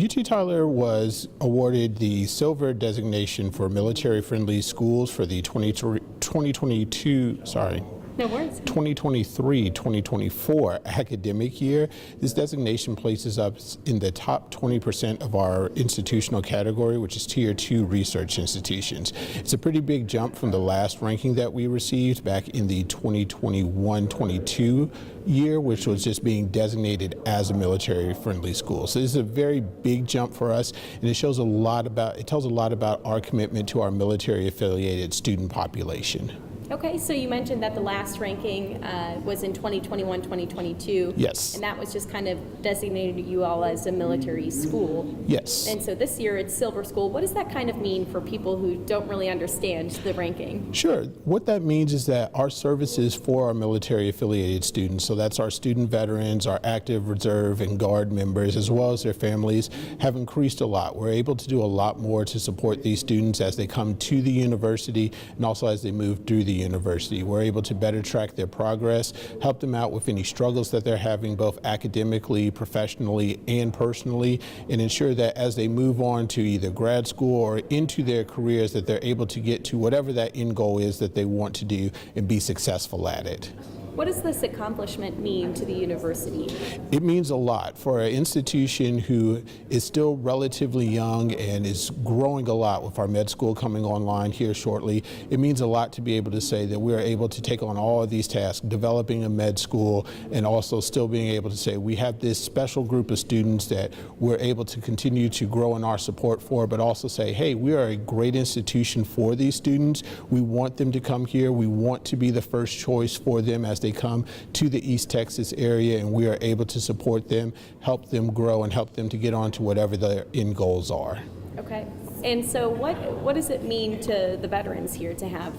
UT Tyler was awarded the Silver designation for military-friendly schools for the 2023-2024 academic year. This designation places us in the top 20% of our institutional category, which is Tier 2 research institutions. It's a pretty big jump from the last ranking that we received back in the 2021-22 year, which was just being designated as a military-friendly school. So this is a very big jump for us, and it tells a lot about our commitment to our military-affiliated student population. Okay, so you mentioned that the last ranking was in 2021-2022. Yes. And that was just kind of designated you all as a military school. Yes. And so this year it's Silver School. What does that kind of mean for people who don't really understand the ranking? Sure. What that means is that our services for our military affiliated students, so that's our student veterans, our active reserve and guard members, as well as their families, have increased a lot. We're able to do a lot more to support these students as they come to the university and also as they move through the university. We're able to better track their progress, help them out with any struggles that they're having both academically, professionally, and personally, and ensure that as they move on to either grad school or into their careers that they're able to get to whatever that end goal is that they want to do and be successful at it. What does this accomplishment mean to the university? It means a lot for an institution who is still relatively young and is growing a lot with our med school coming online here shortly. It means a lot to be able to say that we are able to take on all of these tasks, developing a med school, and also still being able to say we have this special group of students that we're able to continue to grow in our support for, but also say, hey, we are a great institution for these students. We want them to come here. We want to be the first choice for them as they come to the East Texas area, and we are able to support them, help them grow, and help them to get on to whatever their end goals are. Okay. And so what does it mean to the veterans here to have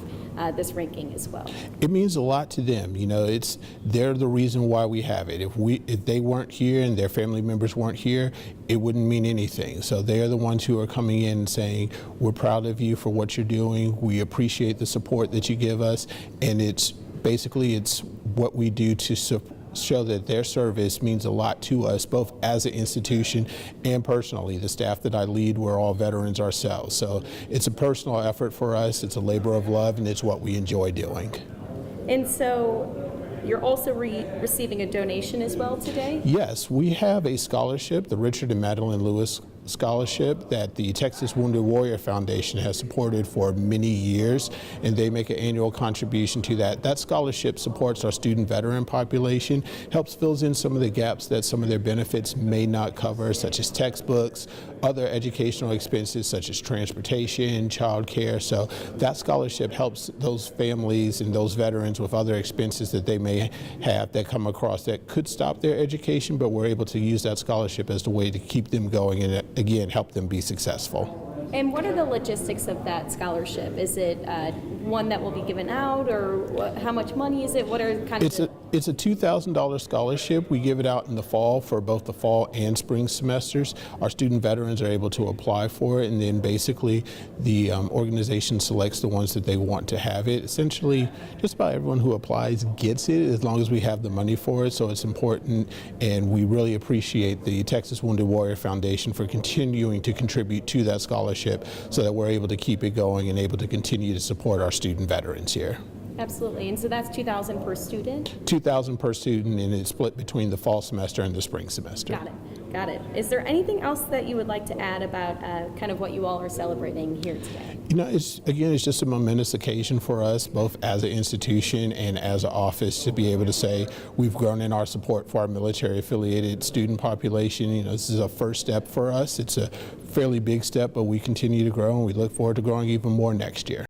this ranking as well? It means a lot to them. You know, they're the reason why we have it. If they weren't here and their family members weren't here, it wouldn't mean anything. So they're the ones who are coming in and saying, we're proud of you for what you're doing. We appreciate the support that you give us, and it's what we do to show that their service means a lot to us, both as an institution and personally. The staff that I lead, we're all veterans ourselves. So it's a personal effort for us, it's a labor of love, and it's what we enjoy doing. And so you're also receiving a donation as well today? Yes, we have a scholarship, the Richard and Madeline Lewis Scholarship, that the Texas Wounded Warrior Foundation has supported for many years, and they make an annual contribution to that. That scholarship supports our student veteran population, helps fills in some of the gaps that some of their benefits may not cover, such as textbooks, other educational expenses such as transportation, child care. So that scholarship helps those families and those veterans with other expenses that they may have that come across that could stop their education, but we're able to use that scholarship as the way to keep them going and again help them be successful. And what are the logistics of that scholarship? Is it one that will be given out, or how much money is it? What are kind of It's a $2,000 scholarship. We give it out in the fall for both the fall and spring semesters. Our student veterans are able to apply for it, and then basically the organization selects the ones that they want to have it. Essentially, just about everyone who applies gets it as long as we have the money for it, so it's important, and we really appreciate the Texas Wounded Warrior Foundation for continuing to contribute to that scholarship so that we're able to keep it going and able to continue to support our student veterans here. Absolutely. And so that's $2,000 per student? $2,000 per student, and it's split between the fall semester and the spring semester. Got it. Got it. Is there anything else that you would like to add about kind of what you all are celebrating here today? You know, it's just a momentous occasion for us, both as an institution and as an office, to be able to say we've grown in our support for our military-affiliated student population. You know, this is a first step for us. It's a fairly big step, but we continue to grow, and we look forward to growing even more next year.